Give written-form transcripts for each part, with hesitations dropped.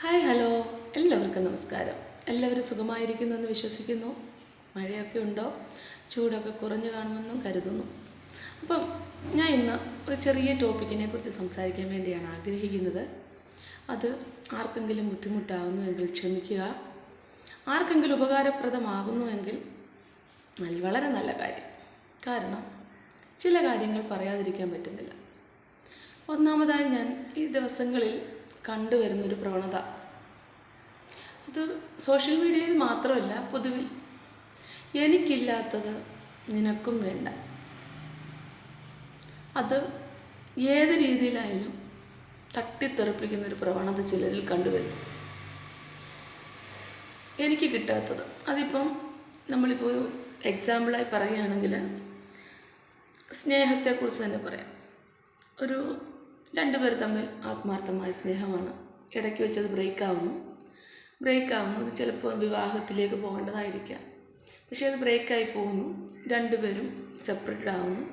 Hi hello എല്ലാവർക്കും നമസ്കാരം. എല്ലാവരും സുഖമായിരിക്കുന്നുവെന്ന് വിശ്വസിക്കുന്നു. മഴയൊക്കെ ഉണ്ടോ? ചൂടൊക്കെ കുറഞ്ഞു കാണുമെന്നും കരുതുന്നു. അപ്പം ഞാൻ ഇന്ന് ഒരു ചെറിയ ടോപ്പിക്കിനെ കുറിച്ച് സംസാരിക്കാൻ വേണ്ടിയാണ് ആഗ്രഹിക്കുന്നത്. അത് ആർക്കെങ്കിലും ബുദ്ധിമുട്ടാകുന്നുവെങ്കിൽ ക്ഷമിക്കുക. ആർക്കെങ്കിലും ഉപകാരപ്രദമാകുന്നുവെങ്കിൽ വളരെ നല്ല കാര്യം. കാരണം ചില കാര്യങ്ങൾ പറയാതിരിക്കാൻ പറ്റുന്നില്ല. ഒന്നാമതായി ഞാൻ ഈ ദിവസങ്ങളിൽ കണ്ടുവരുന്നൊരു പ്രവണത, അത് സോഷ്യൽ മീഡിയയിൽ മാത്രമല്ല, പൊതുവിൽ എനിക്കില്ലാത്തത് നിനക്കും വേണ്ട. അത് ഏത് രീതിയിലായാലും തട്ടിത്തെറിപ്പിക്കുന്നൊരു പ്രവണത ചിലരിൽ കണ്ടുവരുന്നു. എനിക്ക് കിട്ടാത്തത്, അതിപ്പം നമ്മളിപ്പോൾ ഒരു എക്സാമ്പിളായി പറയുകയാണെങ്കിൽ സ്നേഹത്തെക്കുറിച്ച് തന്നെ പറയാം. ഒരു രണ്ടുപേർ തമ്മിൽ ആത്മാർത്ഥമായ സ്നേഹമാണ്. ഇടയ്ക്ക് വെച്ചത് ബ്രേക്കാവുന്നു. ചിലപ്പോൾ വിവാഹത്തിലേക്ക് പോകേണ്ടതായിരിക്കാം. പക്ഷേ അത് ബ്രേക്കായി പോകുന്നു. രണ്ടുപേരും സെപ്പറേറ്റഡ് ആവുന്നു.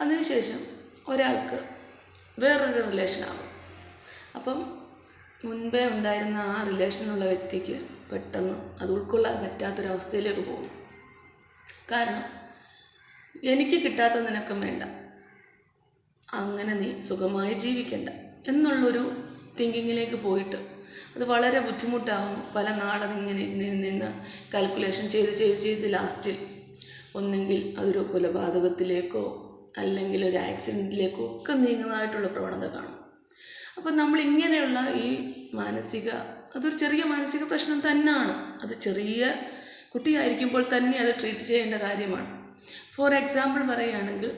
അതിനുശേഷം ഒരാൾക്ക് വേറൊരു റിലേഷനാകും. അപ്പം മുൻപേ ഉണ്ടായിരുന്ന ആ റിലേഷനുള്ള വ്യക്തിക്ക് പെട്ടെന്ന് അത് ഉൾക്കൊള്ളാൻ പറ്റാത്തൊരവസ്ഥയിലേക്ക് പോകുന്നു. കാരണം എനിക്ക് കിട്ടാത്ത നിനക്കും വേണ്ട, അങ്ങനെ നീ സുഖമായി ജീവിക്കണ്ട എന്നുള്ളൊരു തിങ്കിങ്ങിലേക്ക് പോയിട്ട് അത് വളരെ ബുദ്ധിമുട്ടാകുന്നു. പല നാളതിങ്ങനെ നിന്ന് കാൽക്കുലേഷൻ ചെയ്ത് ലാസ്റ്റിൽ ഒന്നെങ്കിൽ അതൊരു കൊലപാതകത്തിലേക്കോ അല്ലെങ്കിൽ ഒരു ആക്സിഡൻറ്റിലേക്കോ ഒക്കെ നീങ്ങുന്നതായിട്ടുള്ള പ്രവണത കാണും. അപ്പം നമ്മളിങ്ങനെയുള്ള ഈ അതൊരു ചെറിയ മാനസിക പ്രശ്നം തന്നെയാണ്. അത് ചെറിയ കുട്ടിയായിരിക്കുമ്പോൾ തന്നെ അത് ട്രീറ്റ് ചെയ്യേണ്ട കാര്യമാണ്. ഫോർ എക്സാമ്പിൾ പറയുകയാണെങ്കിൽ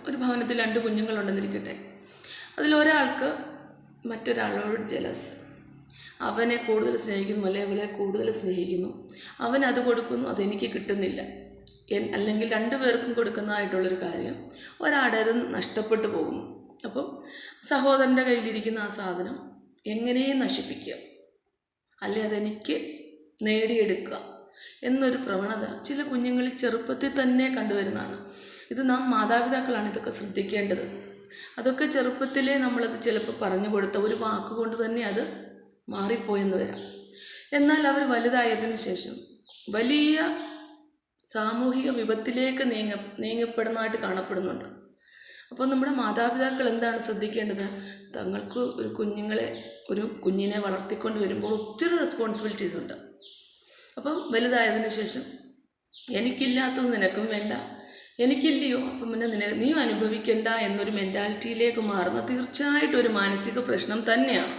ഒരു ഭവനത്തിൽ 2 കുഞ്ഞുങ്ങളുണ്ടെന്നിരിക്കട്ടെ. അതിലൊരാൾക്ക് മറ്റൊരാളോട് ജലസ്, അവനെ കൂടുതൽ സ്നേഹിക്കുന്നു അല്ലെങ്കിൽ അവളെ കൂടുതൽ സ്നേഹിക്കുന്നു. അവൻ അത് കൊടുക്കുന്നു, അതെനിക്ക് കിട്ടുന്നില്ല. അല്ലെങ്കിൽ 2 പേർക്കും കൊടുക്കുന്നതായിട്ടുള്ളൊരു കാര്യം ഒരാടേത് നഷ്ടപ്പെട്ടു പോകുന്നു. അപ്പം സഹോദരൻ്റെ കയ്യിലിരിക്കുന്ന ആ സാധനം എങ്ങനെയും നശിപ്പിക്കുക, അല്ലെ അതെനിക്ക് നേടിയെടുക്കുക എന്നൊരു പ്രവണത ചില കുഞ്ഞുങ്ങളിൽ ചെറുപ്പത്തിൽ തന്നെ കണ്ടുവരുന്നതാണ്. ഇത് നാം മാതാപിതാക്കളാണ് ഇതൊക്കെ ശ്രദ്ധിക്കേണ്ടത്. അതൊക്കെ ചെറുപ്പത്തിലേ നമ്മളത് ചിലപ്പോൾ പറഞ്ഞു കൊടുത്ത ഒരു വാക്കുകൊണ്ട് തന്നെ അത് മാറിപ്പോയെന്ന് വരാം. എന്നാൽ അവർ വലുതായതിനു ശേഷം വലിയ സാമൂഹിക വിപത്തിലേക്ക് നീങ്ങപ്പെടുന്നതായിട്ട് കാണപ്പെടുന്നുണ്ട്. അപ്പോൾ നമ്മുടെ മാതാപിതാക്കൾ എന്താണ് ശ്രദ്ധിക്കേണ്ടത്? തങ്ങൾക്ക് ഒരു കുഞ്ഞിനെ വളർത്തിക്കൊണ്ട് വരുമ്പോൾ ഒത്തിരി റെസ്പോൺസിബിലിറ്റീസ് ഉണ്ട്. അപ്പം വലുതായതിനു ശേഷം എനിക്കില്ലാത്തത് നിനക്കും വേണ്ട, എനിക്കില്ലയോ അപ്പം പിന്നെ നീ അനുഭവിക്കേണ്ട എന്നൊരു മെൻറ്റാലിറ്റിയിലേക്ക് മാറുന്ന തീർച്ചയായിട്ടും ഒരു മാനസിക പ്രശ്നം തന്നെയാണ്.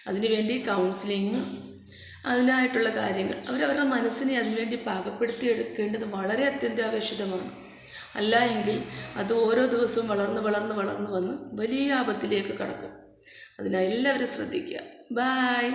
അതിനുവേണ്ടി കൗൺസിലിങ്, അതിനായിട്ടുള്ള കാര്യങ്ങൾ അവരവരുടെ മനസ്സിനെ അതിനുവേണ്ടി പാകപ്പെടുത്തി എടുക്കേണ്ടത് വളരെ അത്യന്താപേക്ഷിതമാണ്. അല്ല എങ്കിൽ അത് ഓരോ ദിവസവും വളർന്ന് വന്ന് വലിയ ആപത്തിലേക്ക് കടക്കും. അതിനായി എല്ലാവരും ശ്രദ്ധിക്കുക. ബൈ.